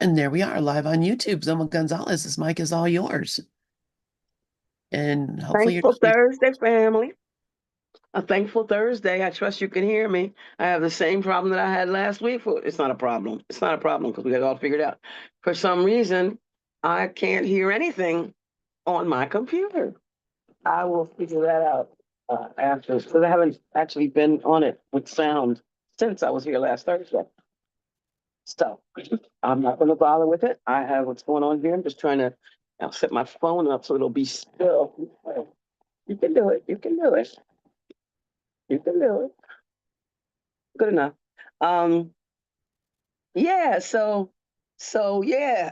And there we are, live on YouTube. Zulma Gonzalez, this mic is all yours. And hopefully you're Thankful doing Thursday, family. A thankful Thursday. I trust you can hear me. I have the same problem that I had last week. It's not a problem. It's not a problem because we got it all figured out. For some reason, I can't hear anything on my computer. I will figure that out after because I haven't actually been on it with sound since I was here last Thursday. So I'm not going to bother with it. I have what's going on here. I'm just trying to I'll set my phone up so it'll be still. You can do it. You can do it. You can do it. Good enough. Um, yeah, so yeah.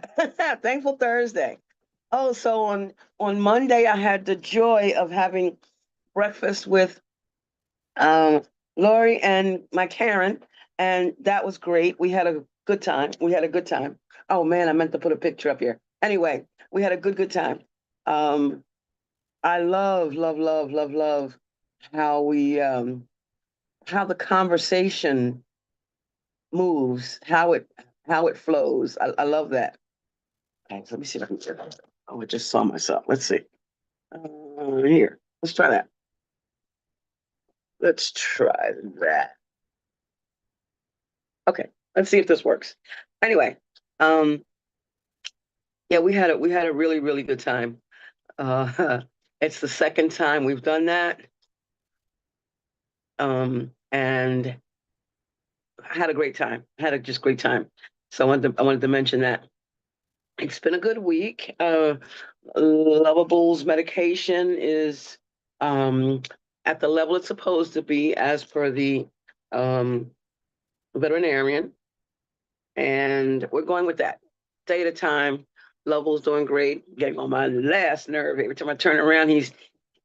Thankful Thursday. Oh, so on Monday I had the joy of having breakfast with um Lori and my Karen, and that was great. We had a good time. We had a good time. Oh man, I meant to put a picture up here. Anyway, we had a good time. Um, I love how we how the conversation moves, how it flows. I love that. Okay, so let me see if I can get that. Oh, I just saw myself. Let's see. Here, let's try that. Let's try that. Okay, let's see if this works. Anyway, um, yeah, we had a really good time. It's the second time we've done that, and I had a great time. I had a just great time. So I wanted to mention that. It's been a good week. Lovable's medication is um, at the level it's supposed to be as per the um, veterinarian, and we're going with that. Day at a time. Lovable's doing great. Getting on my last nerve. Every time I turn around, he's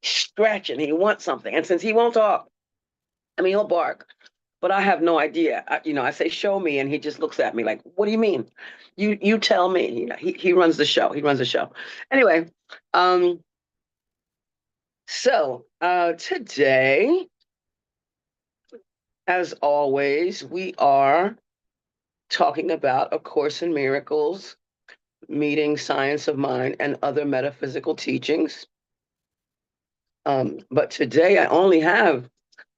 scratching. He wants something, and since he won't talk, I mean, he'll bark, but I have no idea. I say, "Show me," and he just looks at me like, "What do you mean? You tell me." He runs the show. He runs the show. Anyway, um, so today, as always, we are talking about A Course in Miracles, meeting science of mind and other metaphysical teachings. But today, I only have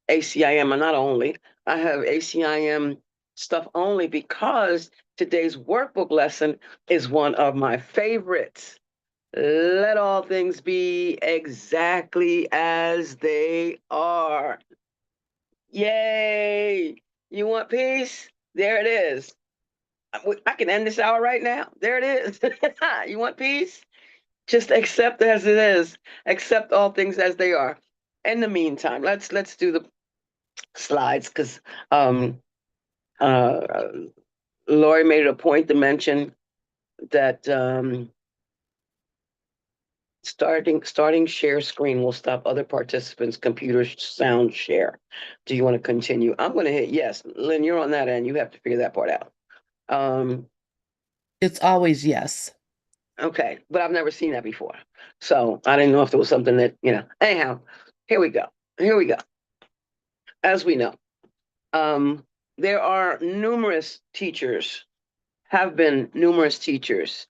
ACIM, and not only, I have ACIM stuff only because today's workbook lesson is one of my favorites. Let all things be exactly as they are. Yay! You want peace? There it is. I can end this hour right now. There it is. You want peace? Just accept as it is. Accept all things as they are. In the meantime, let's do the slides because um, uh, Lori made it a point to mention that starting share screen will stop other participants' computer sound share. Do you want to continue? I'm going to hit yes. Lynn, you're on that end. You have to figure that part out. Um, it's always yes. okay, but I've never seen that before, so I didn't know if there was something that Anyhow, here we go. Here we go. As we know, um, there are numerous teachers. Have been numerous teachers.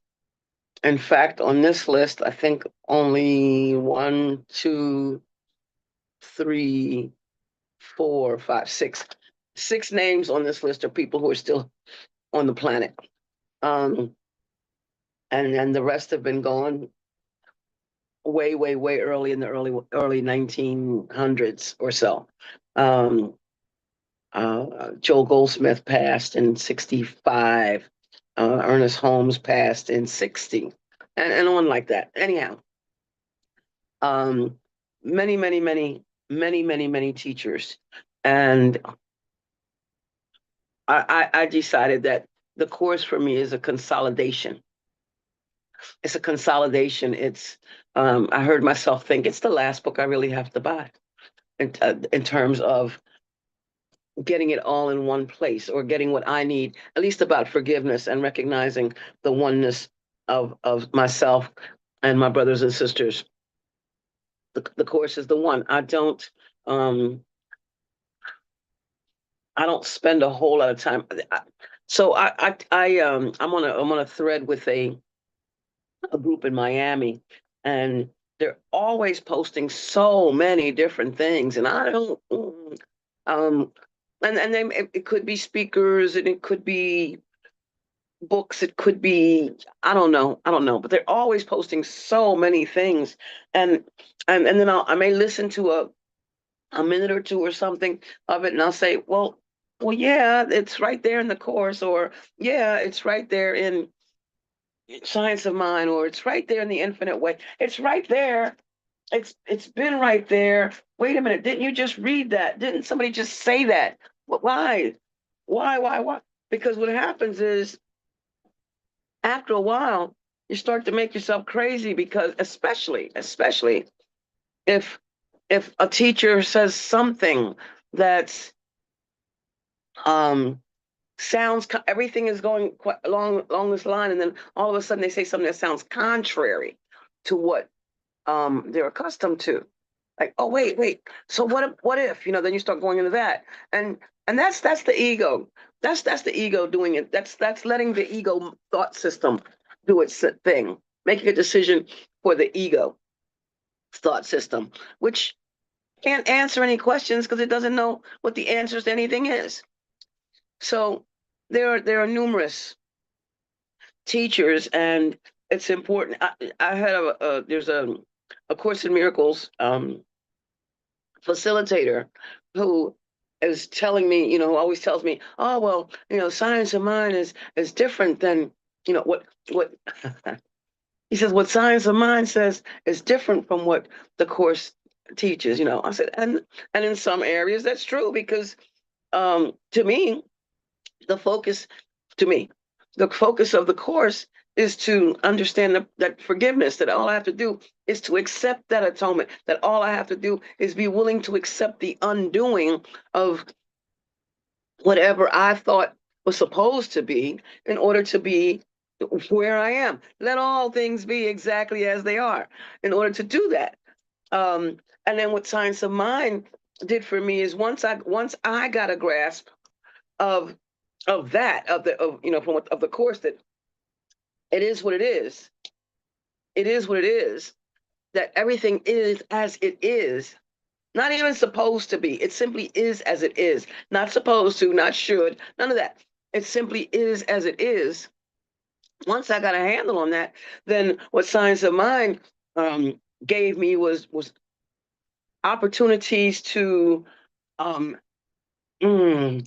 In fact, on this list, I think only one, two, three, four, five, six names on this list are people who are still on the planet. Um, and then the rest have been gone way early in the early 1900s or so. Um, Joel Goldsmith passed in 65. Ernest Holmes passed in 60, and on like that. Anyhow, um, many teachers. And I decided that the course for me is a consolidation. It's a consolidation. I heard myself think it's the last book I really have to buy in terms of getting it all in one place or getting what I need, at least about forgiveness and recognizing the oneness of myself and my brothers and sisters. The course is the one. Um I don't spend a whole lot of time. So I'm on a thread with a group in Miami, and they're always posting so many different things, and I don't, um, and then it could be speakers, and it could be books, it could be, I don't know, but they're always posting so many things, and and then I may listen to a minute or two or something of it, and I'll say, well, yeah, it's right there in the course, or yeah, it's right there in Science of Mind, or it's right there in the Infinite Way. It's right there. It's been right there. Wait a minute, didn't you just read that? Didn't somebody just say that? Why? Why? Because what happens is after a while, you start to make yourself crazy because especially if a teacher says something that's um everything is going quite along this line, and then all of a sudden they say something that sounds contrary to what they're accustomed to. Like, oh wait, so what if, then you start going into that. And that's the ego. That's the ego doing it. That's letting the ego thought system do its thing, making a decision for the ego thought system, which can't answer any questions because it doesn't know what the answers to anything is. So there are numerous teachers, and it's important. I had there's a Course in Miracles facilitator who is telling me, who always tells me, oh well, Science of Mind is different than, what he says, what Science of Mind says is different from what the course teaches. I said, and in some areas that's true, because to me, the focus to me, the focus of the course is to understand that forgiveness, that all I have to do is to accept that atonement, that all I have to do is be willing to accept the undoing of whatever I thought was supposed to be in order to be where I am. Let all things be exactly as they are in order to do that. And then what Science of Mind did for me is once I got a grasp of that, from of the course, that it is what it is. It is what it is. That everything is as it is. Not even supposed to be. It simply is as it is. Not supposed to, not should, none of that. It simply is as it is. Once I got a handle on that, then what Science of Mind gave me was opportunities to um, mm,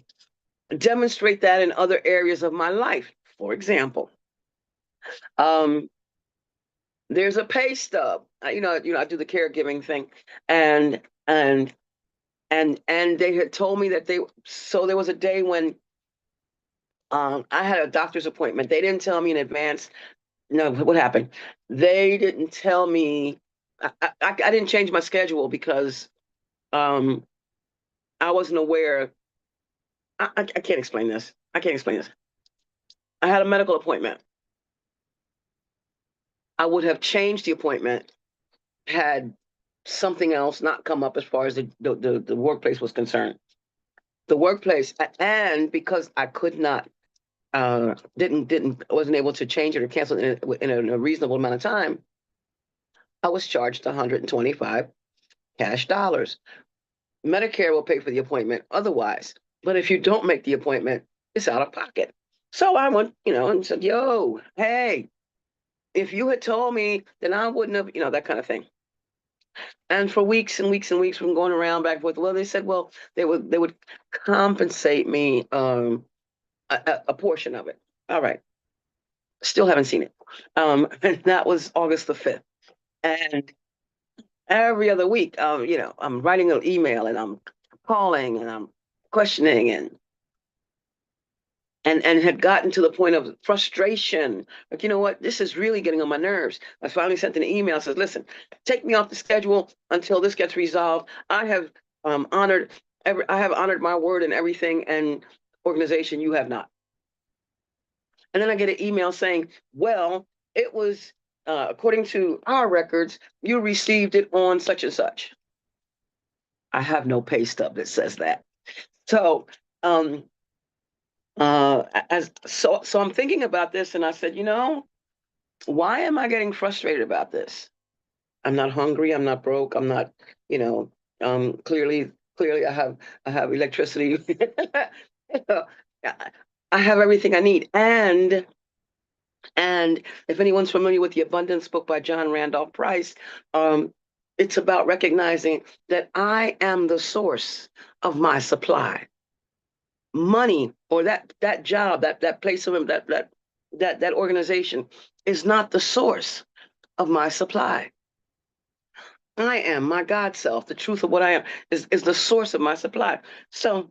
demonstrate that in other areas of my life. For example, um, there's a pay stub. I do the caregiving thing, and and and they had told me that there was a day when I had a doctor's appointment. They didn't tell me in advance. No, what happened? They didn't tell me. I didn't change my schedule because um, I wasn't aware. I can't explain this. I can't explain this. I had a medical appointment. I would have changed the appointment had something else not come up as far as the workplace was concerned. The workplace, and because I could not, wasn't able to change it or cancel it in a reasonable amount of time, I was charged 125 cash dollars. Medicare will pay for the appointment otherwise, but if you don't make the appointment, it's out of pocket. So I went, and said, "Yo, hey, if you had told me, then I wouldn't have, that kind of thing." And for weeks and weeks and weeks from going around back and forth, well, they said, well, they would compensate me a portion of it. All right, still haven't seen it. And that was August the 5th. And every other week, I'm writing an email, and I'm calling, and I'm questioning, and had gotten to the point of frustration. Like, you know what, this is really getting on my nerves. I finally sent an email, says, listen, take me off the schedule until this gets resolved. I have honored my word and everything, and organization, you have not. And then I get an email saying, well, it was according to our records, you received it on such and such. I have no pay stub that says that. So um, So I'm thinking about this, and I said, why am I getting frustrated about this? I'm not hungry. I'm not broke. I'm not, you know, clearly I have electricity. You know, I I have everything I need. And if anyone's familiar with the Abundance book by John Randolph Price, um, it's about recognizing that I am the source of my supply. Money or that job, that place of that organization is not the source of my supply. I am my God self. The truth of what I am is the source of my supply. So,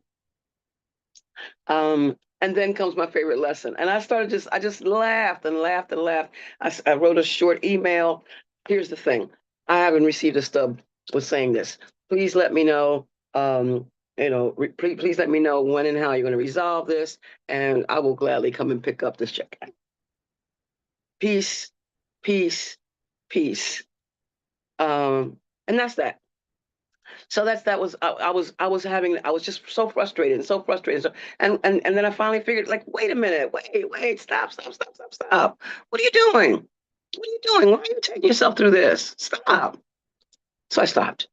and then comes my favorite lesson. And I just laughed and laughed and laughed. I wrote a short email. Here's the thing. I haven't received a stub with saying this. Please let me know, please let me know when and how you're going to resolve this. And I will gladly come and pick up this check. Peace, peace, peace. And that's that. So that was I was just so frustrated and so frustrated. So and then I finally figured, like, wait a minute, wait, stop. What are you doing? What are you doing? Why are you taking yourself through this? Stop. So I stopped.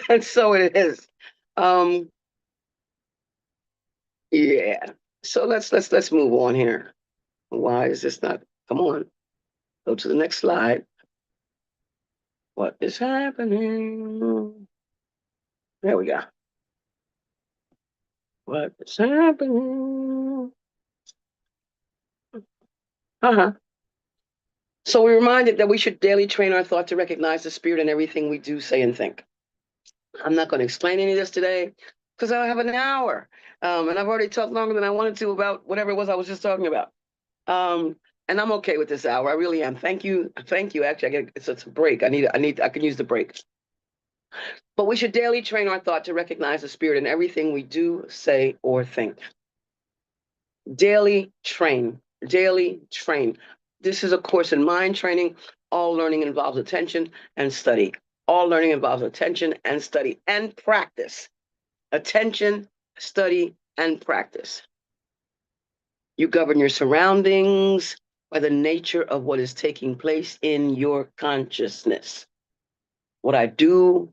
And so it is. Um, yeah. So let's move on here. Why is this not? Come on, go to the next slide. What is happening? There we go. What is happening? Uh-huh. So we're reminded that we should daily train our thought to recognize the spirit in everything we do, say, and think. I'm not going to explain any of this today because I have an hour. And I've already talked longer than I wanted to about whatever it was I was just talking about. Um, and I'm okay with this hour. I really am. Thank you. Thank you. Actually, it's a break. I can use the break. But we should daily train our thought to recognize the spirit in everything we do, say, or think. Daily train, daily train. This is a course in mind training. All learning involves attention and study. All learning involves attention and study and practice. Attention, study, and practice. You govern your surroundings by the nature of what is taking place in your consciousness. What I do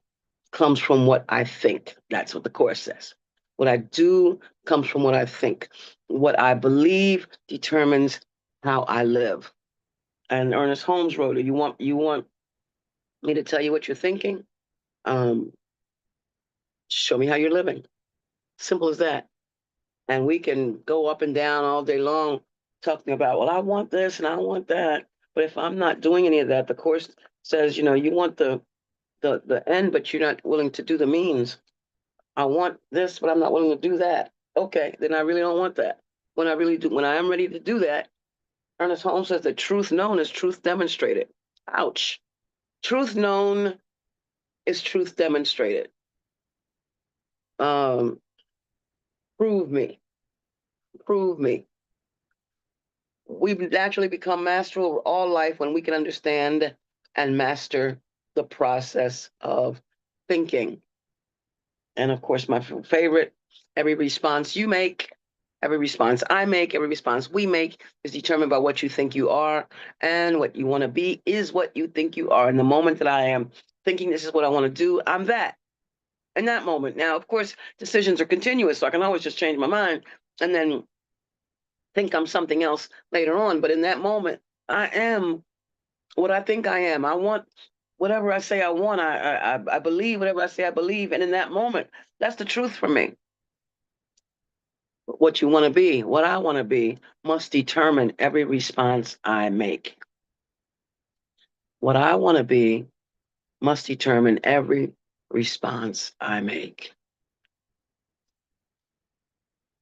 comes from what I think. That's what the course says. What I do comes from what I think. What I believe determines how I live. And Ernest Holmes wrote it. You want me to tell you what you're thinking? Um, Show me how you're living. Simple as that. And we can go up and down all day long talking about, well, I want this and I want that. But if I'm not doing any of that, the course says, you want the end, but you're not willing to do the means. I want this, but I'm not willing to do that. Okay, then I really don't want that. When I am ready to do that, Ernest Holmes says that truth known is truth demonstrated. Ouch. Truth known is truth demonstrated. Um, Prove me. Prove me. We naturally become master over all life when we can understand and master the process of thinking. And of course, my favorite, every response you make, every response I make, every response we make is determined by what you think you are. And what you want to be is what you think you are. In the moment that I am thinking this is what I want to do, I'm that in that moment. Now, of course, decisions are continuous, so I can always just change my mind and then think I'm something else later on. But in that moment, I am what I think I am. I want whatever I say I want. I believe whatever I say I believe. And in that moment, that's the truth for me. What you want to be, what I want to be, must determine every response I make. What I want to be must determine every response I make.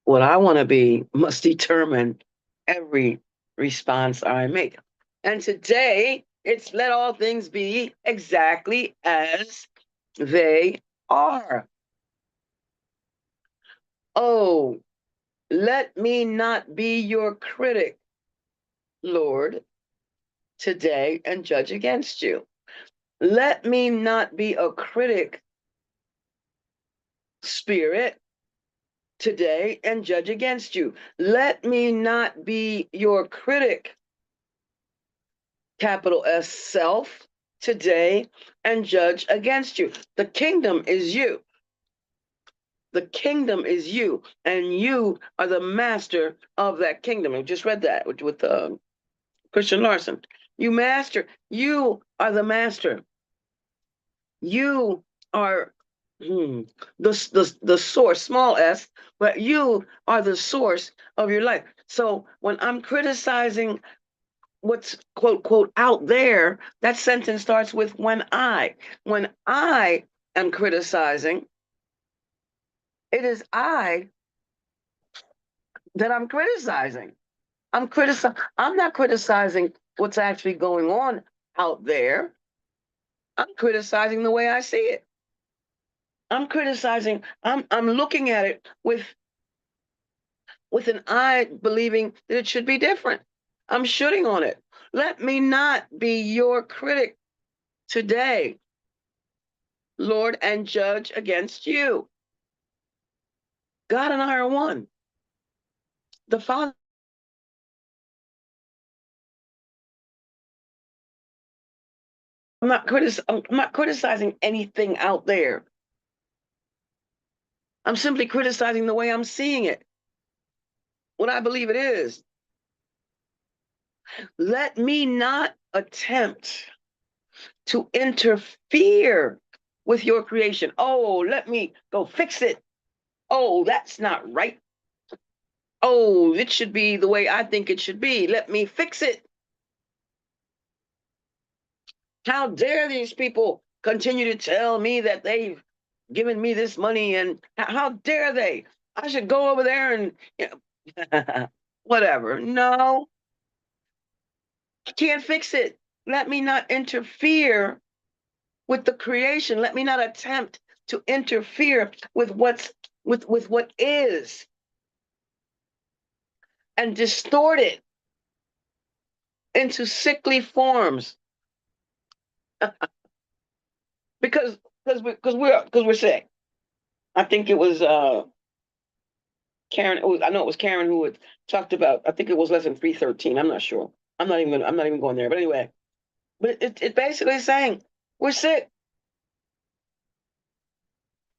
What I want to be must determine every response I make. And today, it's let all things be exactly as they are. Oh, let me not be your critic, Lord, today and judge against you. Let me not be a critic, Spirit, today and judge against you. Let me not be your critic, capital S self, today and judge against you. The kingdom is you. The kingdom is you, and you are the master of that kingdom. I just read that with Christian Larson. You are the master. You are the source, small s, but you are the source of your life. So when I'm criticizing what's quote quote out there, that sentence starts with when I am criticizing, it is I that I'm criticizing. I'm not criticizing what's actually going on out there. I'm criticizing the way I see it. I'm criticizing, I'm looking at it with an eye believing that it should be different. I'm shooting on it. Let me not be your critic today, Lord, and judge against you. God and I are one. The Father, I'm not criticizing anything out there. I'm simply criticizing the way I'm seeing it, what I believe it is. Let me not attempt to interfere with your creation. Oh, let me go fix it. Oh, that's not right. Oh, it should be the way I think it should be. Let me fix it. How dare these people continue to tell me that they've given me this money, and how dare they? I should go over there and whatever. No, I can't fix it. Let me not interfere with the creation. Let me not attempt to interfere with what is and distort it into sickly forms because we're sick. I think it was Karen. I know it was Karen who had talked about. I think it was lesson 313. I'm not sure. I'm not even going there. But anyway, but it basically is saying we're sick.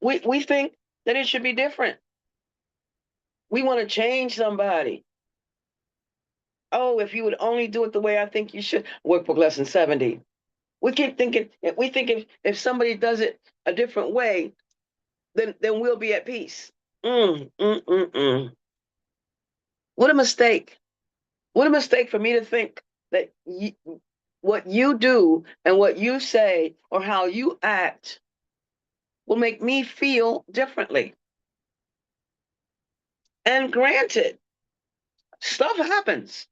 We think that it should be different. We want to change somebody. Oh, if you would only do it the way I think you should. Workbook lesson 70. We keep thinking. We think if somebody does it a different way, then we'll be at peace. Mm, mm, mm, mm. What a mistake. What a mistake for me to think that what you do and what you say or how you act will make me feel differently. And granted, stuff happens.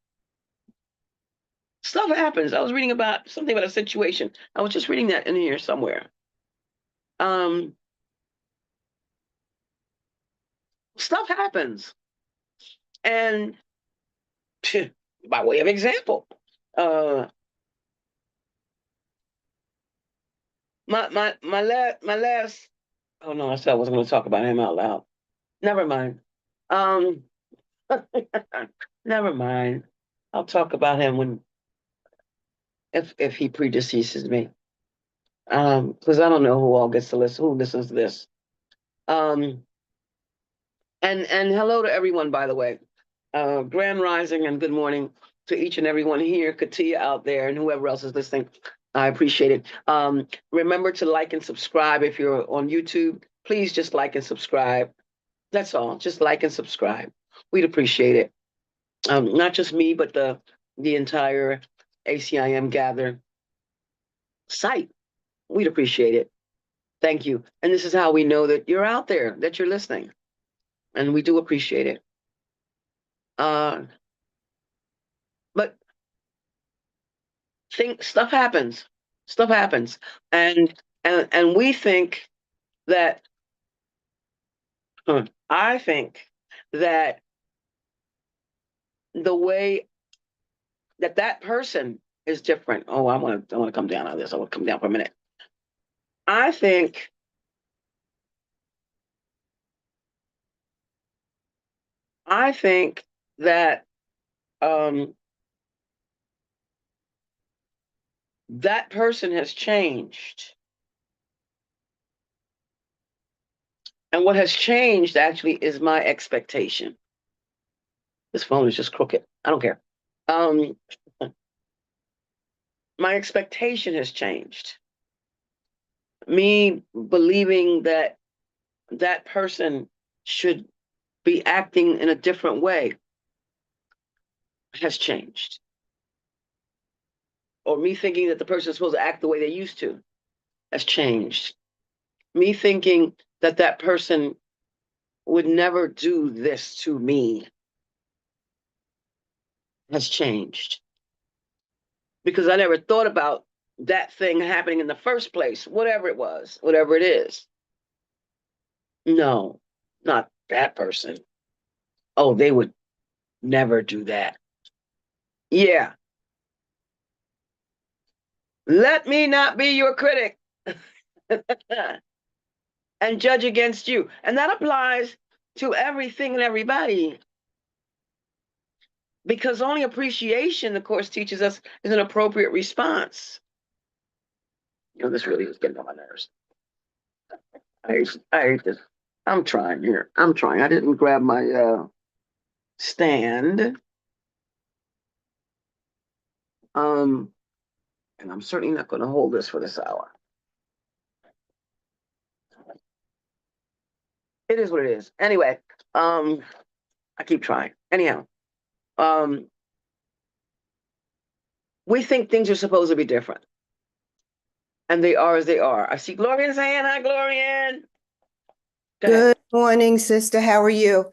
Stuff happens. I was reading about something about a situation. I was just reading that in here somewhere. Um, Stuff happens. And by way of example, uh, my last. Oh no, I said I wasn't going to talk about him out loud. Never mind. Um, Never mind. I'll talk about him when if he predeceases me. Because I don't know who all gets to listen, who listens to this. Um, and hello to everyone, by the way. Grand rising and good morning to each and everyone here, Katia out there, and whoever else is listening. I appreciate it. Remember to like and subscribe if you're on YouTube. Please just like and subscribe. That's all. Just like and subscribe. We'd appreciate it. Not just me, but the entire ACIM gather site. We'd appreciate it. Thank you. And this is how we know that you're out there, that you're listening. And we do appreciate it. But stuff happens. Stuff happens. And we think that I think that the way that person is different. Oh, I want to come down on this. I want to come down for a minute. I think I think that that person has changed. And what has changed actually is my expectation. This phone is just crooked. I don't care. Um, my expectation has changed. Me believing that that person should be acting in a different way has changed. Or me thinking that the person is supposed to act the way they used to has changed. Me thinking that that person would never do this to me has changed. Because I never thought about that thing happening in the first place, whatever it was, whatever it is. No, not that person. Oh, they would never do that. Yeah. Let me not be your critic and judge against you. And that applies to everything and everybody. Because only appreciation, the course teaches us, is an appropriate response. You know, this really is getting on my nerves. I hate this. I'm trying here. I'm trying. I didn't grab my stand. And I'm certainly not going to hold this for this hour. It is what it is. Anyway, I keep trying. Anyhow, um, we think things are supposed to be different, and they are as they are. I see Glorian saying, "Hi, Glorian." Go ahead. Good morning, sister. How are you?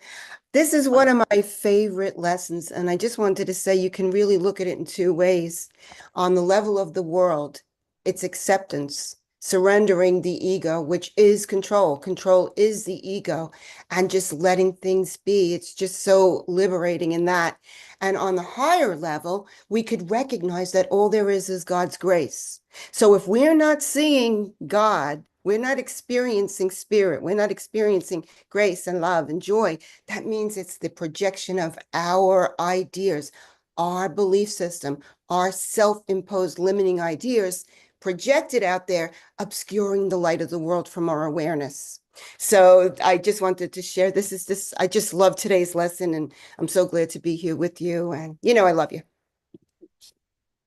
This is one Um, of my favorite lessons, and I just wanted to say you can really look at it in two ways. On the level of the world, it's acceptance, surrendering the ego, which is control. Control is the ego, and just letting things be. It's just so liberating in that. And on the higher level, we could recognize that all there is God's grace. So if we're not seeing God, we're not experiencing spirit, we're not experiencing grace and love and joy, that means it's the projection of our ideas, our belief system, our self-imposed limiting ideas projected out there, obscuring the light of the world from our awareness. So I just wanted to share this. I just love today's lesson, and I'm so glad to be here with you. And I love you.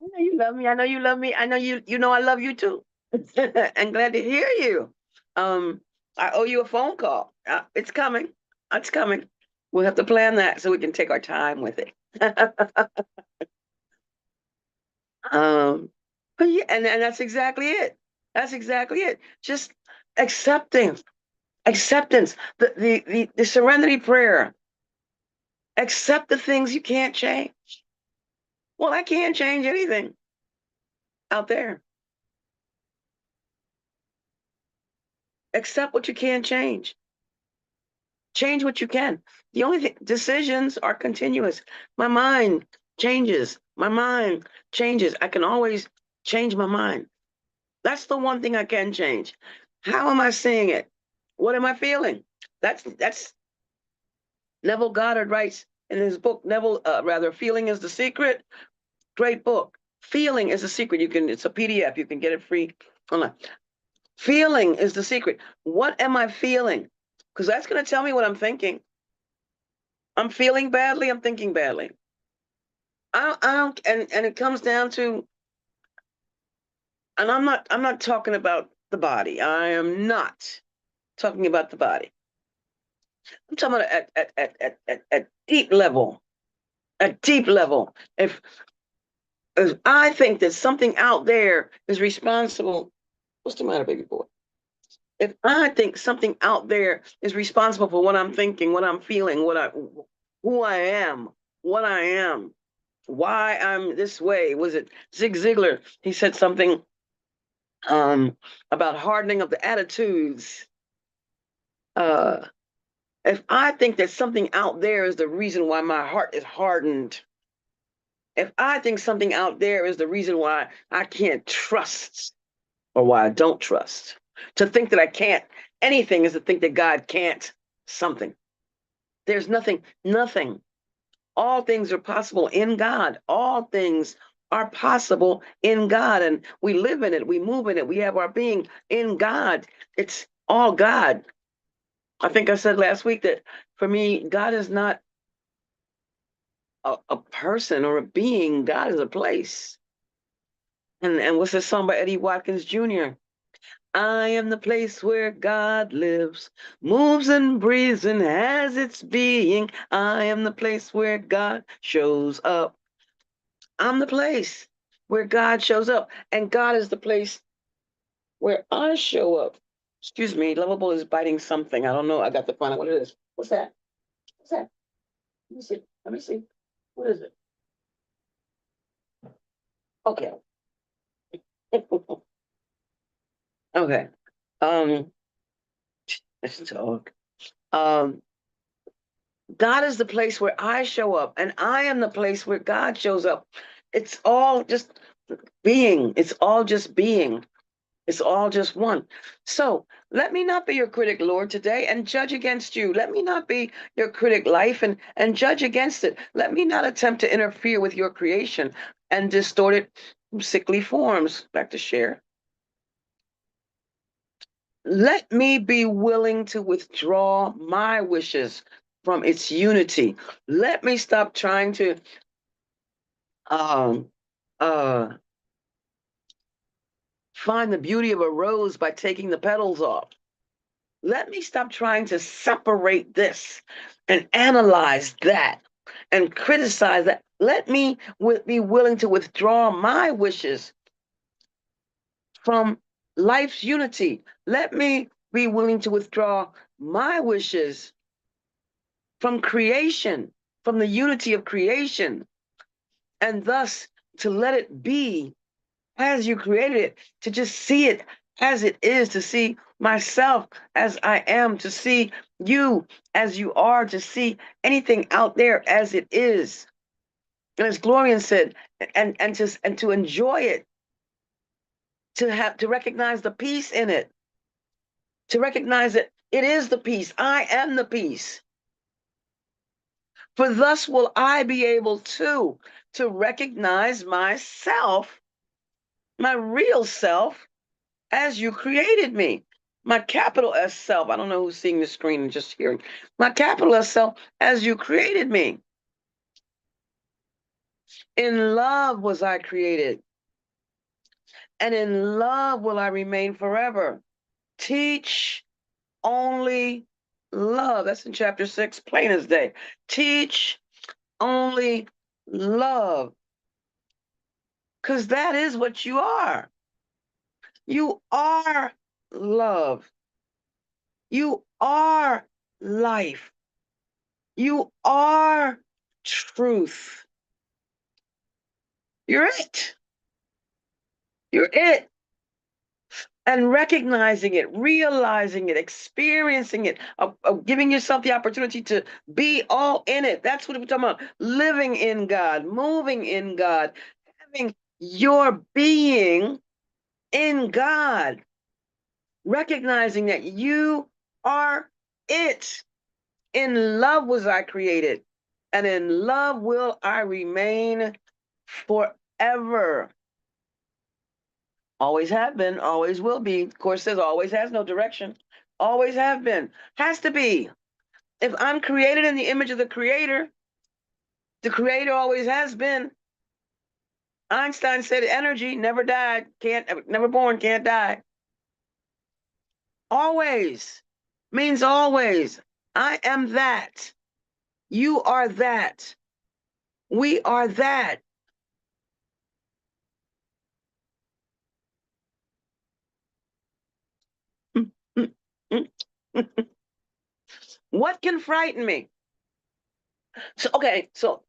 I know you love me. I know you love me. I know you know I love you too. And glad to hear you. Um, I owe you a phone call. It's coming. It's coming. We'll have to plan that so we can take our time with it. um, but yeah, and that's exactly it. That's exactly it. Just accepting, acceptance, the serenity prayer. Accept the things you can't change. Well, I can't change anything out there. Accept what you can't change. Change what you can. The only decisions are continuous. My mind changes. My mind changes. I can always change my mind. That's the one thing I can change. How am I seeing it? What am I feeling? That's Neville Goddard writes in his book. Feeling is the secret. Great book. Feeling is the secret. It's a PDF. You can get it free online. Feeling is the secret. What am I feeling? Because that's going to tell me what I'm thinking. I'm feeling badly. I'm thinking badly. I don't, and it comes down to, and I'm not talking about the body. I am not talking about the body. I'm talking about at deep level, at deep level. If I think that something out there is responsible, what's the matter, baby boy? If I think something out there is responsible for what I'm thinking, what I'm feeling, who I am, what I am, why I'm this way. Was it Zig Ziglar? He said something about hardening of the attitudes. Uh, if I think that something out there is the reason why my heart is hardened, if I think something out there is the reason why I can't trust or why I don't trust, to think that I can't anything is to think that God can't something. There's nothing. All things are possible in God. All things are possible in God. And we live in it. We move in it. We have our being in God. It's all God. I think I said last week that for me, God is not a person or a being. God is a place. And what's this song by Eddie Watkins Jr.? I am the place where God lives, moves and breathes and has its being. I am the place where God shows up. I'm the place where God shows up. And God is the place where I show up. Excuse me, Lovable is biting something. I don't know. I got to find out what it is. What's that? What's that? Let me see. Let me see. What is it? Okay. Okay. Um, let's talk. Um, God is the place where I show up, and I am the place where God shows up. It's all just being. It's all just being. It's all just one. So let me not be your critic, Lord, today and judge against you. Let me not be your critic, life, and judge against it. Let me not attempt to interfere with your creation and distort it from sickly forms. Back to share. Let me be willing to withdraw my wishes from its unity. Let me stop trying to um, uh, find the beauty of a rose by taking the petals off. Let me stop trying to separate this and analyze that and criticize that. Let me be willing to withdraw my wishes from life's unity. Let me be willing to withdraw my wishes from creation, from the unity of creation, and thus to let it be as you created it, to just see it as it is, to see myself as I am, to see you as you are, to see anything out there as it is. And as Gloria said, and to enjoy it, to recognize the peace in it, to recognize that it is the peace. I am the peace. For thus will I be able to recognize myself, my real self, as you created me. My capital S self. I don't know who's seeing the screen and just hearing. My capital S self, as you created me. In love was I created, and in love will I remain forever. Teach only love. That's in chapter 6, plain as day. Teach only love, because that is what you are. You are love. You are life. You are truth. You're it. You're it. And recognizing it, realizing it, experiencing it, giving yourself the opportunity to be all in it. That's what we're talking about. Living in God, moving in God, having your being in God, recognizing that you are it. In love was I created, and in love will I remain forever. Always have been, always will be. Of course, says always has no direction. Always have been. Has to be. If I'm created in the image of the creator always has been. Einstein said energy never died, never born, can't die. Always means always. I am that. You are that. We are that. What can frighten me? So, okay, so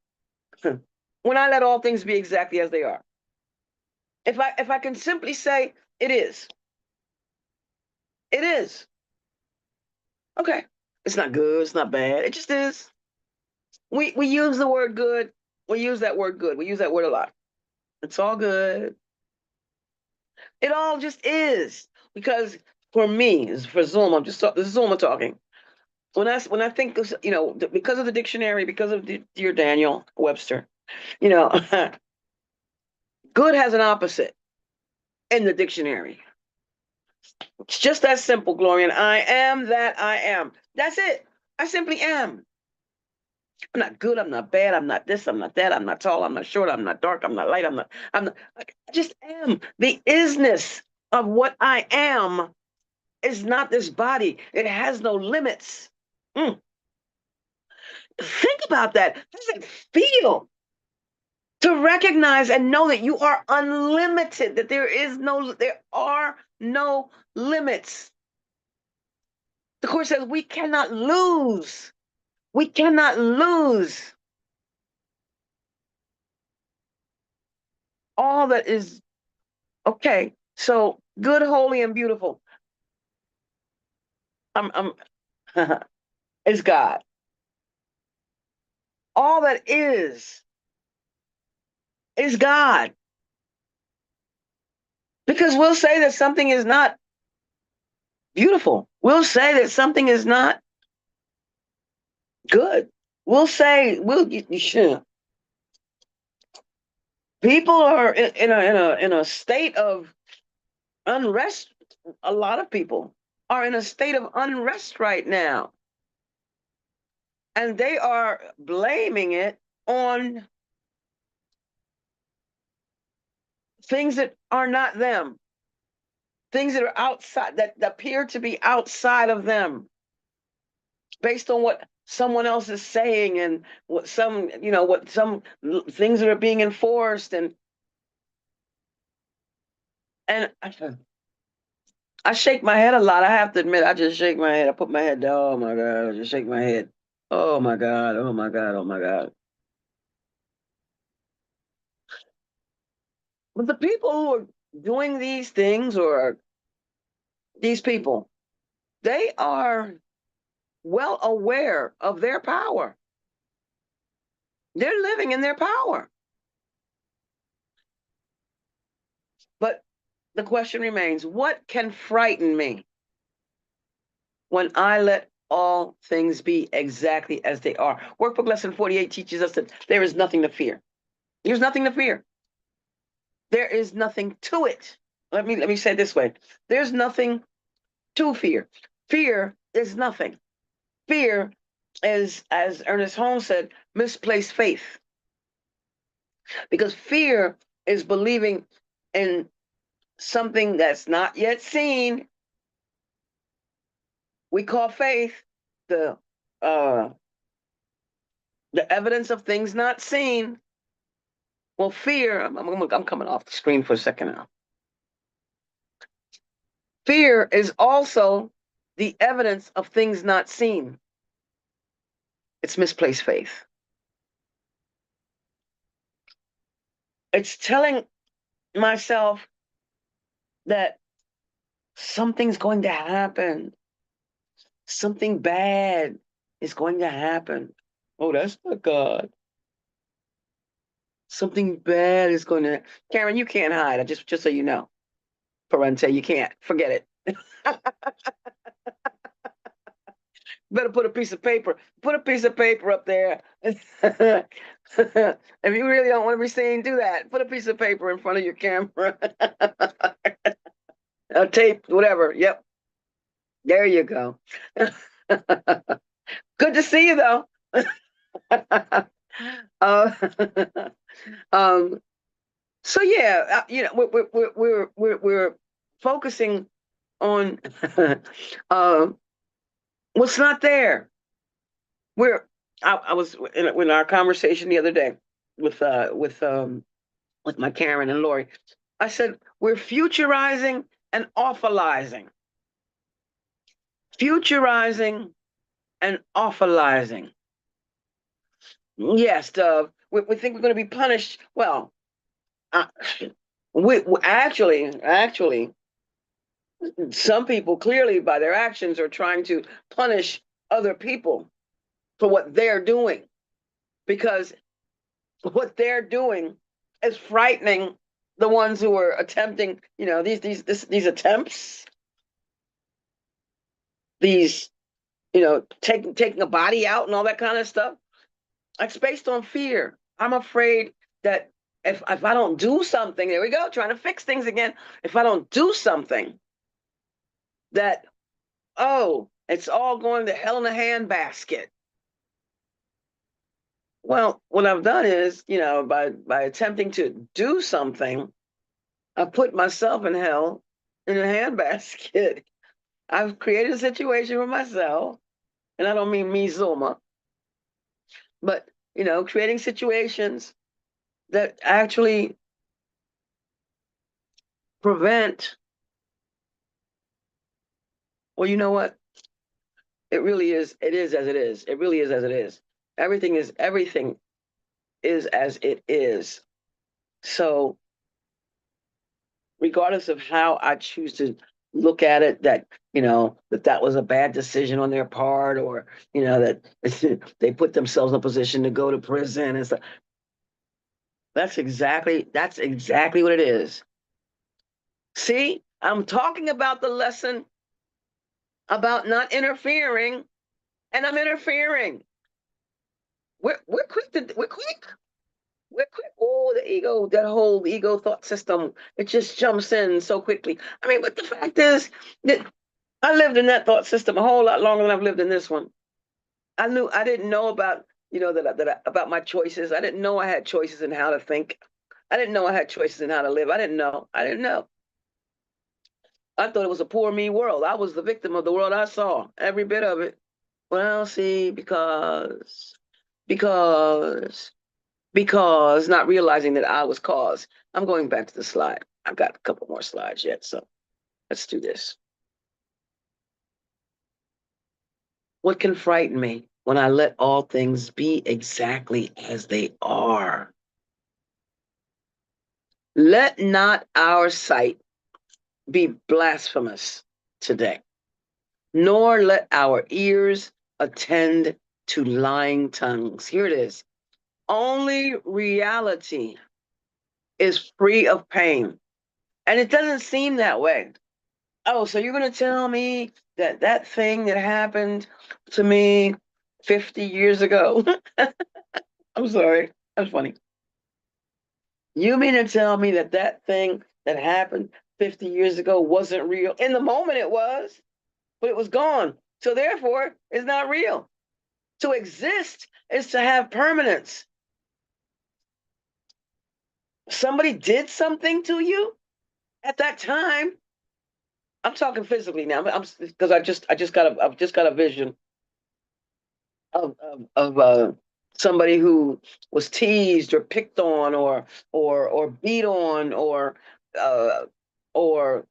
when I let all things be exactly as they are, if I can simply say it is, it is. Okay. It's not good, it's not bad. It just is. We use the word good. We use that word good. We use that word a lot. It's all good. It all just is. Because for me, for Zulma, this is Zulma talking. when I think of, because of the dictionary, because of dear Daniel Webster, good has an opposite in the dictionary. It's just that simple, Gloria. I am that I am. That's it. I simply am. I'm not good. I'm not bad. I'm not this. I'm not that. I'm not tall. I'm not short. I'm not dark. I'm not light. I'm not, I just am. The isness of what I am is not this body. It has no limits. Mm. Think about that. How does it feel to recognize and know that you are unlimited, that there are no limits? The Course says we cannot lose. We cannot lose all that is okay. So good, holy, and beautiful. I'm is God. All that is God. Because we'll say that something is not beautiful. We'll say that something is not good. We'll say people are in a state of unrest. A lot of people are in a state of unrest right now, and they are blaming it on things that are not them, things that are outside, that appear to be outside of them, based on what someone else is saying and what some things that are being enforced. And I shake my head a lot. I have to admit, I just shake my head. I put my head down. Oh my God, I just shake my head. Oh my God, oh my God, oh my God. But the people who are doing these things, or these people, they are well aware of their power. They're living in their power. But the question remains, what can frighten me when I let all things be exactly as they are? Workbook lesson 48 teaches us that there is nothing to fear. There's nothing to fear. There is nothing to it. Let me say it this way. There's nothing to fear. Fear is nothing. Fear is, as Ernest Holmes said, misplaced faith. Because fear is believing in something that's not yet seen. We call faith the uh, evidence of things not seen. Well, fear, I'm coming off the screen for a second now. Fear is also the evidence of things not seen. It's misplaced faith. It's telling myself that something's going to happen. Something bad is going to happen. Oh, that's not God. Something bad is going to. Karen, you can't hide. Just so you know. Parente, you can't. Forget it. Better put a piece of paper. Put a piece of paper up there. If you really don't want to be seen, do that. Put a piece of paper in front of your camera. Tape, whatever. Yep. There you go. Good to see you, though. uh, um, so yeah, we're focusing on what's not there. I was in our conversation the other day with my Karen and Lori. I said we're futurizing and awfulizing. Futurizing and awfulizing. Yes, we think we're going to be punished. Well, uh, we actually, some people clearly by their actions are trying to punish other people for what they're doing, because what they're doing is frightening the ones who are attempting, these attempts, these taking a body out and all that kind of stuff. It's based on fear. I'm afraid that if I don't do something, there we go, trying to fix things again. If I don't do something, that, oh, it's all going to hell in a handbasket. Well, what I've done is, by attempting to do something, I put myself in hell in a handbasket. I've created a situation for myself, and I don't mean me, Zulma, but creating situations that actually prevent. Well, you know what? It really is. It is as it is. It really is as it is. Everything is as it is. So, regardless of how I choose to look at it, that was a bad decision on their part, or that they put themselves in a position to go to prison and stuff. That's exactly what it is. See, I'm talking about the lesson about not interfering, and I'm interfering. We're quick we're quick. We're quick. Oh, the ego, that whole ego thought system, it just jumps in so quickly. I mean, but the fact is that I lived in that thought system a whole lot longer than I've lived in this one. I didn't know about, about my choices. I didn't know I had choices in how to think. I didn't know I had choices in how to live. I didn't know. I thought it was a poor me world. I was the victim of the world I saw, every bit of it. Well, see, because not realizing that I was cause. I'm going back to the slide. I've got a couple more slides yet, so let's do this. What can frighten me? When I let all things be exactly as they are. Let not our sight be blasphemous today, nor let our ears attend to lying tongues. Here it is. Only reality is free of pain. And it doesn't seem that way. Oh, so you're going to tell me that thing that happened to me 50 years ago? I'm sorry. That's funny. You mean to tell me that thing that happened 50 years ago wasn't real? In the moment it was, but it was gone. So therefore, it's not real. To exist is to have permanence. Somebody did something to you at that time. I'm talking physically now. Because I've just got a vision of somebody who was teased or picked on or beat on uh, or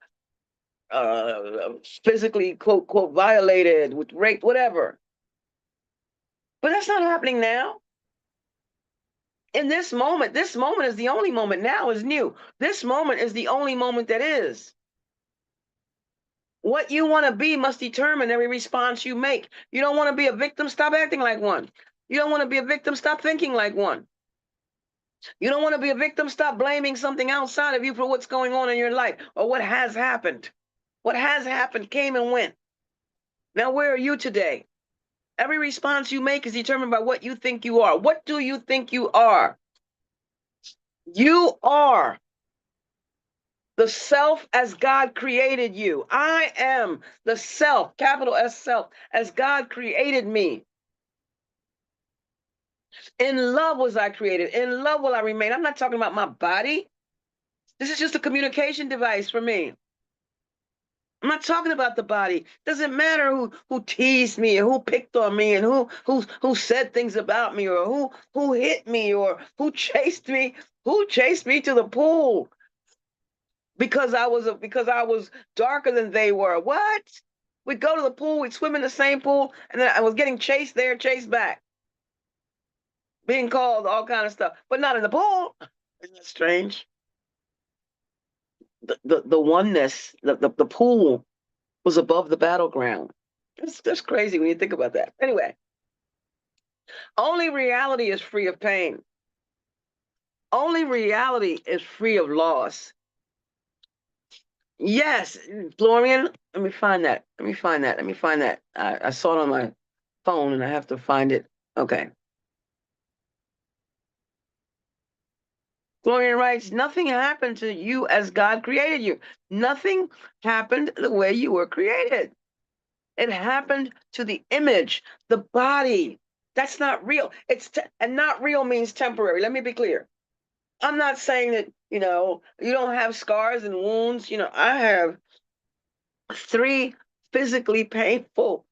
physically quote violated, with rape, whatever. But that's not happening now. In this moment is the only moment. Now is new. This moment is the only moment that is. What you want to be must determine every response you make. You don't want to be a victim, stop acting like one. You don't want to be a victim, stop thinking like one. You don't want to be a victim, stop blaming something outside of you for what's going on in your life or what has happened. What has happened came and went. Now, where are you today? Every response you make is determined by what you think you are. What do you think you are? You are the self as God created you. I am the self, capital S self, as God created me. In love was I created. In love will I remain. I'm not talking about my body. This is just a communication device for me. I'm not talking about the body. Doesn't matter who teased me or who picked on me and who said things about me or who hit me or who chased me. Who chased me to the pool because I was darker than they were. What? We'd go to the pool, we'd swim in the same pool, and then I was getting chased there, chased back, being called all kind of stuff, but not in the pool. Isn't that strange? The oneness, the pool was above the battleground. That's crazy when you think about that. Anyway, only reality is free of pain. Only reality is free of loss. Yes, Florian. Let me find that. Let me find that. Let me find that. I saw it on my phone and I have to find it. Okay. Florian writes, nothing happened to you as God created you. Nothing happened the way you were created. It happened to the image, the body. That's not real. And not real means temporary. Let me be clear. I'm not saying that, you don't have scars and wounds. I have 3 physically painful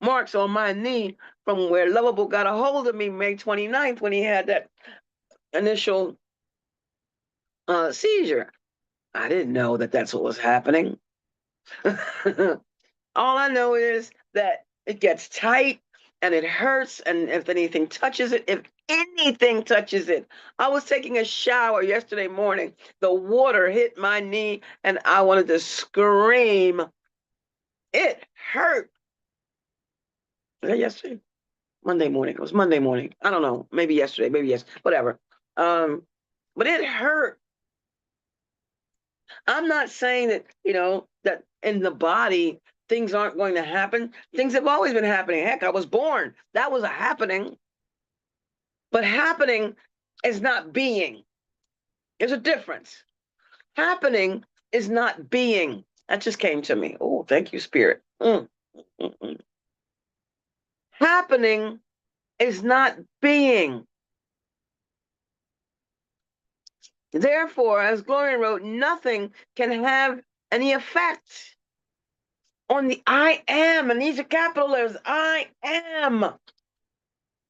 marks on my knee from where Lovable got a hold of me May 29th when he had that initial seizure. I didn't know that that's what was happening. All I know is that it gets tight and it hurts. And if anything touches it, I was taking a shower yesterday morning. The water hit my knee and I wanted to scream. It hurt. Was that yesterday? Monday morning. It was Monday morning. I don't know. Maybe yesterday. Maybe yes. Whatever. But it hurt. I'm not saying that, that in the body things aren't going to happen. Things have always been happening. Heck, I was born. That was a happening. But happening is not being. There's a difference. Happening is not being. That just came to me. Oh, thank you, Spirit. Happening is not being. Therefore, as Gloria wrote, nothing can have any effect on the I am, and these are capital letters, I am.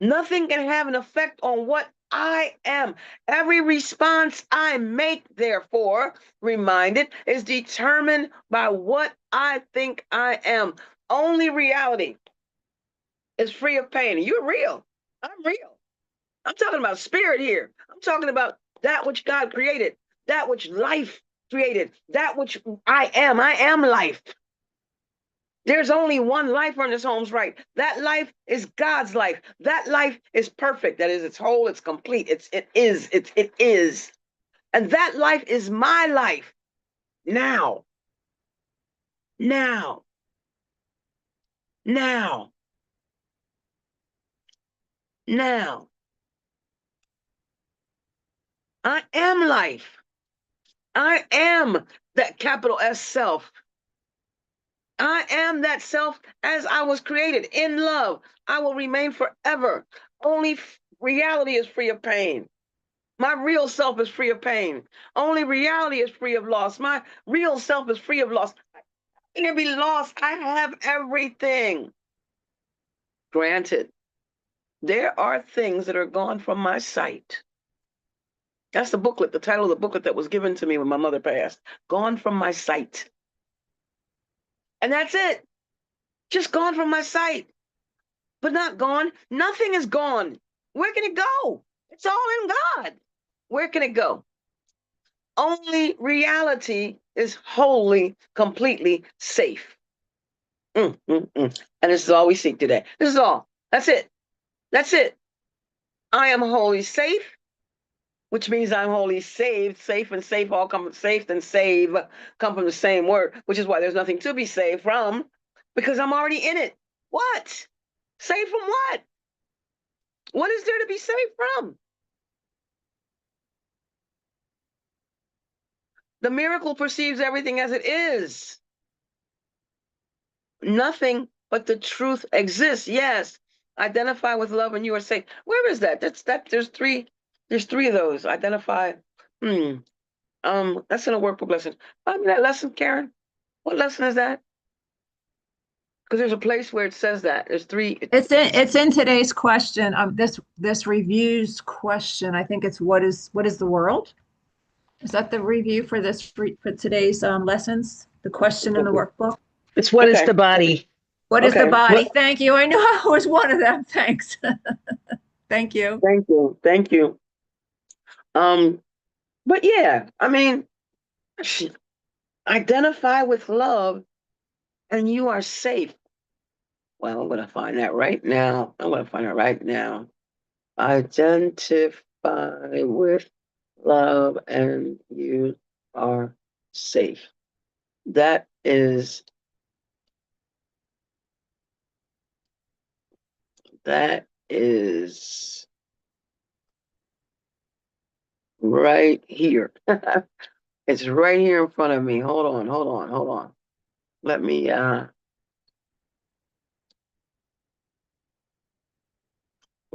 Nothing can have an effect on what I am. Every response I make, therefore, reminded, is determined by what I think I am. Only reality is free of pain. You're real. I'm real. I'm talking about spirit here. I'm talking about that which God created, that which life created, that which I am. I am life. There's only one life on this home's right. That life is God's life. That life is perfect. That is, it's whole, it's complete. It is. And that life is my life now. Now. Now. Now. I am life. I am that capital S self. I am that self as I was created in love. I will remain forever. Only reality is free of pain. My real self is free of pain. Only reality is free of loss. My real self is free of loss. I can't be lost. I have everything. Granted, there are things that are gone from my sight. That's the booklet, the title of the booklet that was given to me when my mother passed. Gone from my sight. And that's it. Just gone from my sight. But not gone. Nothing is gone. Where can it go? It's all in God. Where can it go? Only reality is wholly, completely safe. And this is all we seek today. This is all. That's it. That's it. I am wholly safe, which means I'm wholly saved. Safe and safe all come from safe and save come from the same word, which is why there's nothing to be saved from, because I'm already in it. What? Saved from what? What is there to be saved from? The miracle perceives everything as it is. Nothing but the truth exists. Yes. Identify with love and you are safe. Where is that? There's three of those. Identify. That's in a workbook lesson. That lesson, Karen. What lesson is that? Because there's a place where it says that. There's 3. It's in today's question. This review's question. I think it's what is the world? Is that the review for today's lessons? The question in the workbook. It's what is Okay. the body? What is the Okay. body? Thank you. I know I was one of them. Thanks. Thank you. Thank you. Thank you. But yeah, I mean, identify with love and you are safe. Well, I'm gonna find that right now. Identify with love and you are safe. That is right here. It's right here in front of me. Hold on. Let me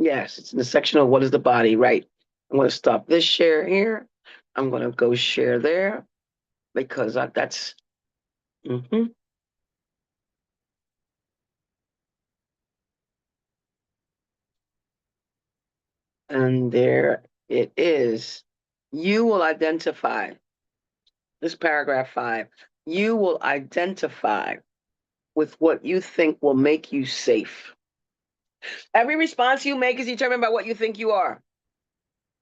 yes, it's in the section of what is the body, right? I'm going to stop this share here. I'm going to go share there because that's mhm. And there it is. You will identify this paragraph 5. You will identify with what you think will make you safe. Every response you make is determined by what you think you are.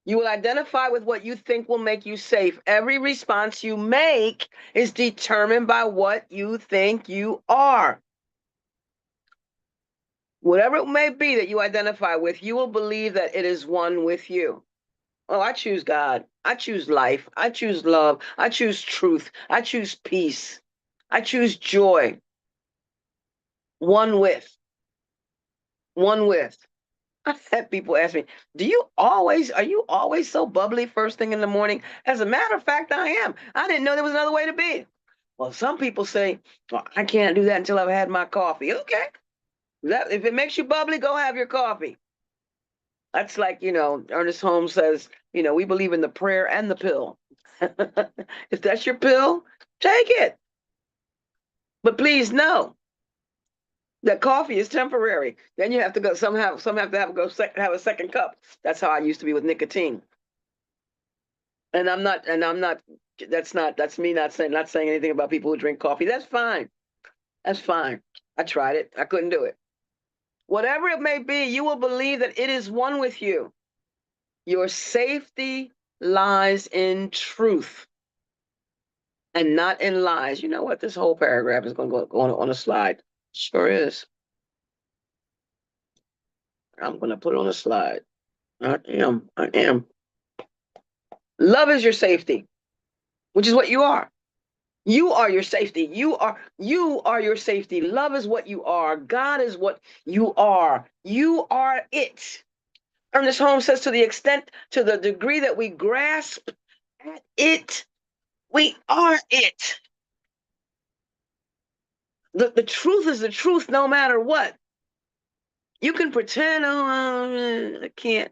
You will identify with what you think will make you safe. Every response you make is determined by what you think you are. Whatever it may be that you identify with, you will believe that it is one with you. Oh, I choose God. I choose life. I choose love. I choose truth. I choose peace. I choose joy. One with. One with. I've had people ask me, are you always so bubbly first thing in the morning? As a matter of fact, I am. I didn't know there was another way to be. Well, some people say, well, I can't do that until I've had my coffee. Okay. If it makes you bubbly, go have your coffee. That's like, Ernest Holmes says, we believe in the prayer and the pill. If that's your pill, take it. But please know that coffee is temporary. Then you have to go. Some have to have a second cup. That's how I used to be with nicotine. And I'm not. That's me not saying anything about people who drink coffee. That's fine. That's fine. I tried it. I couldn't do it. Whatever it may be, you will believe that it is one with you. Your safety lies in truth and not in lies. You know what? This whole paragraph is going to go on a slide. Sure is. I'm going to put it on a slide. I am. Love is your safety, which is what you are. You are your safety. You are your safety. Love is what you are. God is what you are. You are it. Ernest Holmes says to the degree that we grasp at it, we are it. The truth is the truth no matter what. You can pretend, oh, I can't.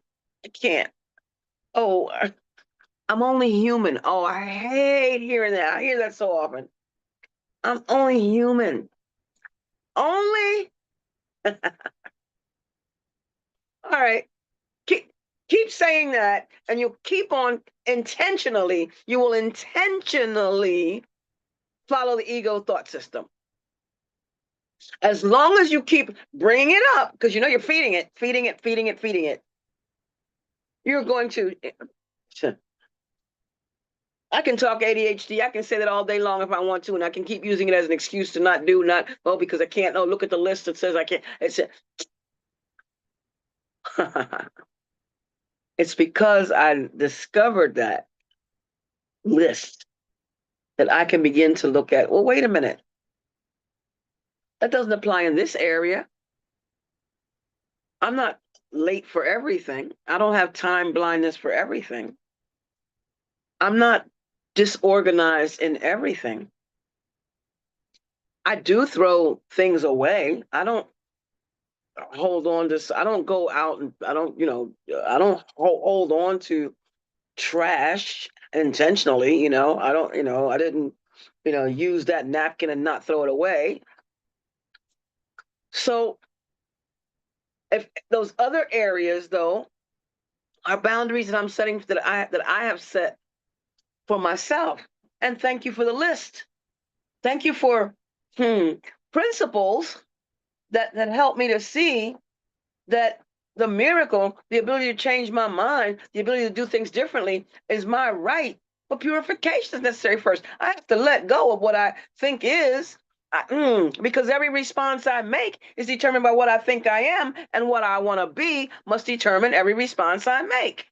Oh, I'm only human. Oh, I hate hearing that. I hear that so often. I'm only human. Only? All right. Keep saying that, and you'll keep on you will intentionally follow the ego thought system. As long as you keep bringing it up, because you're feeding it, you're going to. I can talk ADHD. I can say that all day long if I want to, and I can keep using it as an excuse to not because I can't. Oh, look at the list that says I can't. It's because I discovered that list that I can begin to look at. Well, wait a minute. That doesn't apply in this area. I'm not late for everything. I don't have time blindness for everything. I'm not disorganized in everything. I do throw things away. I don't hold on to, I don't go out and I don't hold on to trash intentionally. I don't, I didn't, use that napkin and not throw it away. So if those other areas though are boundaries that I'm setting that I have set for myself. And thank you for the list. Thank you for principles that help me to see that the miracle, the ability to change my mind, the ability to do things differently is my right. But purification is necessary first. I have to let go of what I think is, because every response I make is determined by what I think I am, and what I want to be must determine every response I make.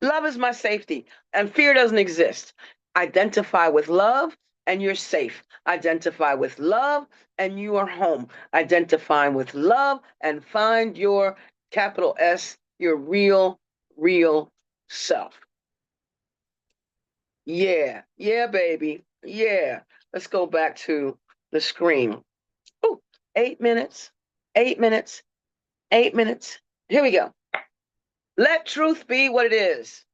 Love is my safety, and fear doesn't exist. Identify with love and you're safe. Identify with love and you are home. Identify with love and find your capital S, your real self. Yeah, yeah, baby. Yeah. Let's go back to the screen. Ooh, 8 minutes, 8 minutes, 8 minutes. Here we go. Let truth be what it is.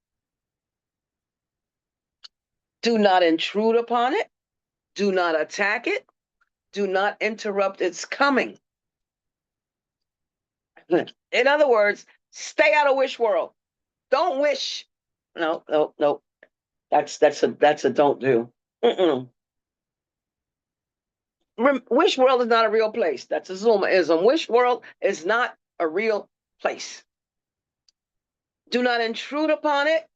Do not intrude upon it. Do not attack it. Do not interrupt its coming. In other words, stay out of wish world. Don't wish. No, no, no. That's a don't do. Mm-mm. Wish world is not a real place. That's a Zulmaism. Wish world is not a real place. Do not intrude upon it.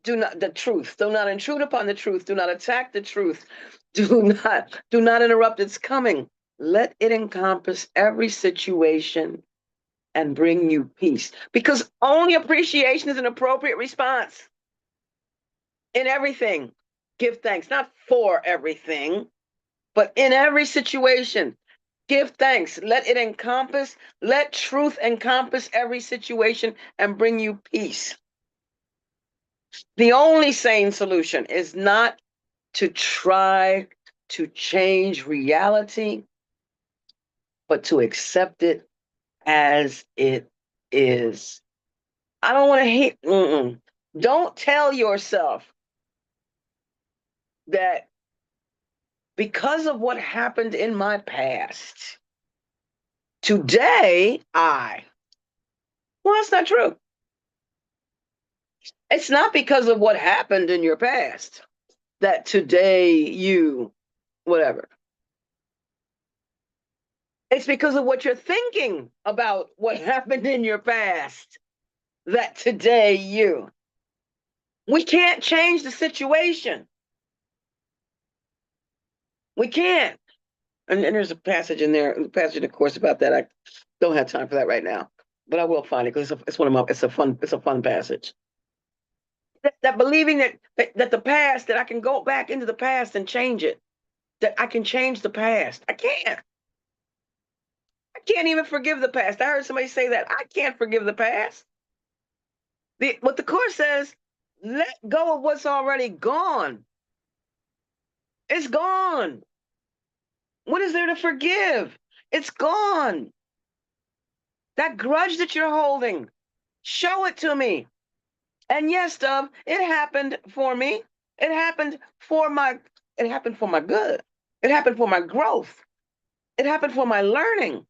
Do not the truth. Do not intrude upon the truth. Do not attack the truth. Do not interrupt its coming. Let it encompass every situation and bring you peace. Because only appreciation is an appropriate response in everything. Give thanks, not for everything, but in every situation. Give thanks. Let it encompass, let truth encompass every situation and bring you peace. The only sane solution is not to try to change reality, but to accept it as it is. I don't want to hate. Don't tell yourself that because of what happened in my past, today well, that's not true. It's not because of what happened in your past that today you, whatever. It's because of what you're thinking about what happened in your past that today you. We can't change the situation. We can't. And there's a passage in there, a passage in the course about that. I don't have time for that right now, but I will find it because it's one of my. It's a fun passage. That believing that the past, that I can go back into the past and change it, that I can change the past. I can't. I can't even forgive the past. I heard somebody say that. I can't forgive the past. What the course says, let go of what's already gone. It's gone. What is there to forgive? It's gone. That grudge that you're holding, show it to me. And yes, Dove, it happened for me. It happened for my good. It happened for my growth. It happened for my learning.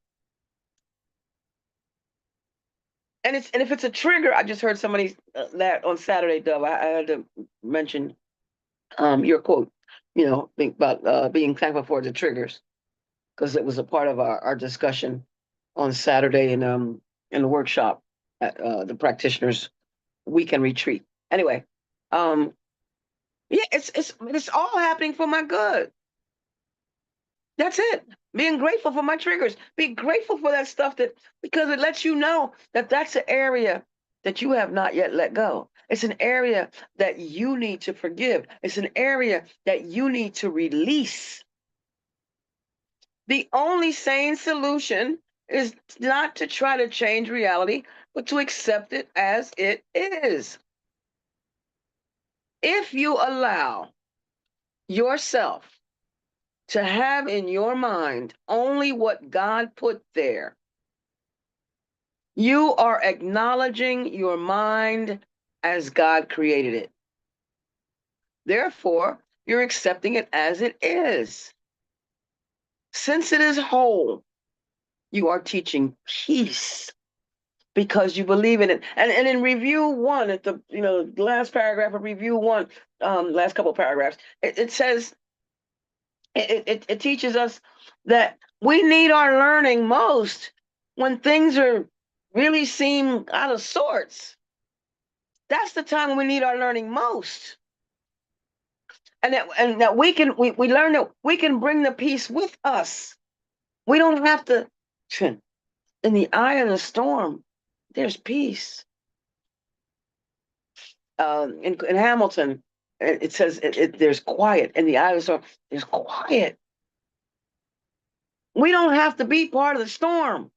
And if it's a trigger, I just heard somebody that on Saturday, Dove. I had to mention your quote, about being thankful for the triggers, because it was a part of our discussion on Saturday in the workshop at the practitioners weekend retreat. Anyway, yeah, it's all happening for my good. That's it. Being grateful for my triggers. Be grateful for that stuff because it lets you know that that's an area that you have not yet let go. It's an area that you need to forgive. It's an area that you need to release. The only sane solution is not to try to change reality, but to accept it as it is. If you allow yourself to have in your mind only what God put there, you are acknowledging your mind as God created it. Therefore, you're accepting it as it is. Since it is whole, you are teaching peace because you believe in it. And in review one, at the last paragraph of review one, last couple of paragraphs, it says it teaches us that we need our learning most when things are really seem out of sorts. That's the time when we need our learning most. And that we learn that we can bring the peace with us. We don't have to, in the eye of the storm, there's peace. In Hamilton, And it says there's quiet in the eye of the storm. There's quiet. We don't have to be part of the storm.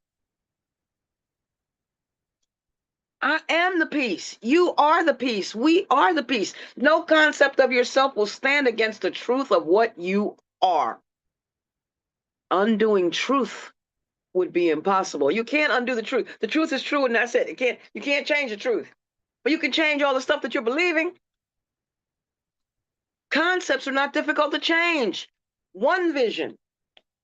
I am the peace. You are the peace. We are the peace. No concept of yourself will stand against the truth of what you are. Undoing truth would be impossible. You can't undo the truth. The truth is true, and that's it. You can't change the truth. But you can change all the stuff that you're believing. Concepts are not difficult to change. One vision,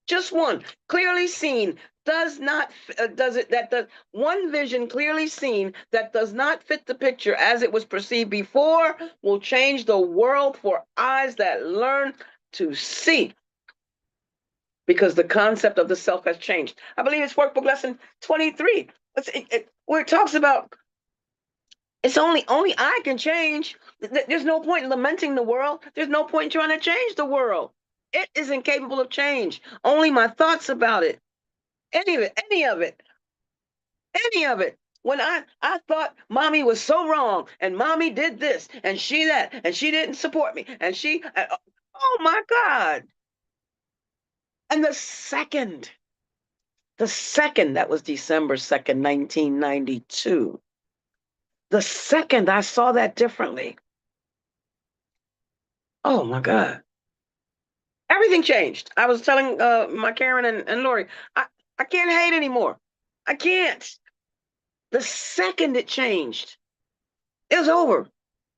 just one, clearly seen, does not does it that does one vision clearly seen that does not fit the picture as it was perceived before will change the world for eyes that learn to see, because the concept of the self has changed. I believe it's workbook lesson 23 where it talks about it's only I can change. There's no point in lamenting the world. There's no point in trying to change the world. It is incapable of change. Only my thoughts about it. Any of it, any of it, any of it. When I thought mommy was so wrong and mommy did this and she that and she didn't support me and she, oh my God. And the second, that was December 2nd, 1992. The second I saw that differently, oh my God. Everything changed. I was telling my Karen and Lori, I can't hate anymore. I can't. The second it changed, it was over.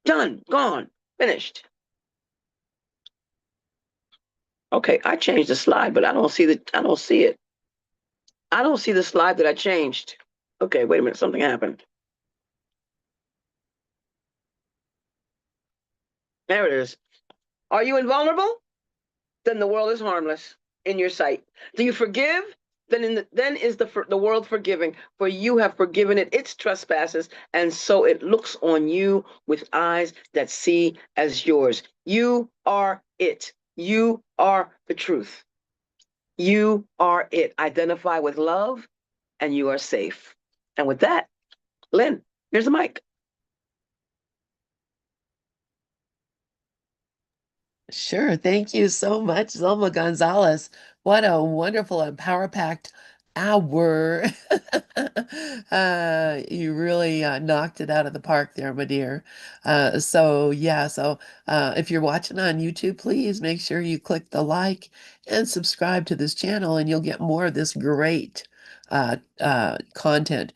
Done, gone, finished. Okay, I changed the slide, but I don't see it. I don't see the slide that I changed. Okay, wait a minute, something happened. There it is. Are you invulnerable? Then the world is harmless in your sight. Do you forgive? Then is the world forgiving, for you have forgiven it its trespasses, and so it looks on you with eyes that see as yours. You are it. You are the truth. You are it. Identify with love, and you are safe. And with that, Lynn, here's the mic. Sure. Thank you so much, Zulma Gonzalez. What a wonderful and power-packed hour. You really knocked it out of the park there, my dear. So if you're watching on YouTube, please make sure you click the like and subscribe to this channel, and you'll get more of this great content.